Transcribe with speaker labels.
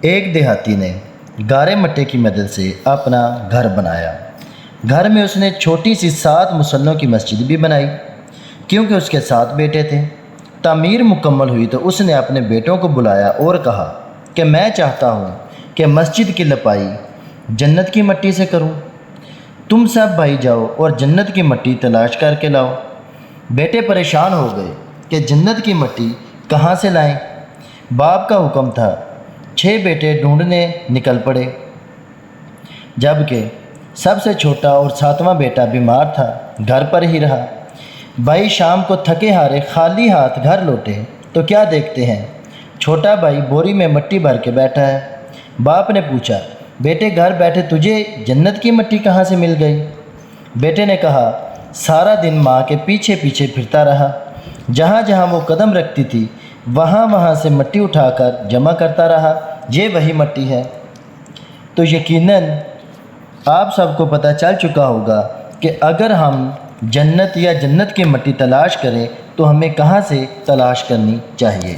Speaker 1: ایک دیہاتی نے گارے مٹے کی مدد سے اپنا گھر بنایا۔ گھر میں اس نے چھوٹی سی 7 مسلوں کی مسجد بھی بنائی، کیونکہ اس کے 7 بیٹے تھے۔ تعمیر مکمل ہوئی تو اس نے اپنے بیٹوں کو بلایا اور کہا کہ میں چاہتا ہوں کہ مسجد کی لپائی جنت کی مٹی سے کروں۔ تم سب بھائی جاؤ اور جنت کی مٹی تلاش کر کے لاؤ۔ بیٹے پریشان ہو گئے کہ جنت کی مٹی کہاں سے لائیں۔ باپ کا حکم تھا، 6 بیٹے ڈھونڈنے نکل پڑے، جبکہ سب سے چھوٹا اور 7واں بیٹا بیمار تھا، گھر پر ہی رہا۔ بھائی شام کو تھکے ہارے خالی ہاتھ گھر لوٹے تو کیا دیکھتے ہیں، چھوٹا بھائی بوری میں مٹی بھر کے بیٹھا ہے۔ باپ نے پوچھا، بیٹے گھر بیٹھے تجھے جنت کی مٹی کہاں سے مل گئی؟ بیٹے نے کہا، سارا دن ماں کے پیچھے پیچھے پھرتا رہا، جہاں جہاں وہ قدم رکھتی تھی وہاں وہاں سے مٹی اٹھا کر جمع کرتا رہا، یہ وہی مٹی ہے۔ تو یقیناً آپ سب کو پتہ چل چکا ہوگا کہ اگر ہم جنت یا جنت کی مٹی تلاش کریں تو ہمیں کہاں سے تلاش کرنی چاہیے۔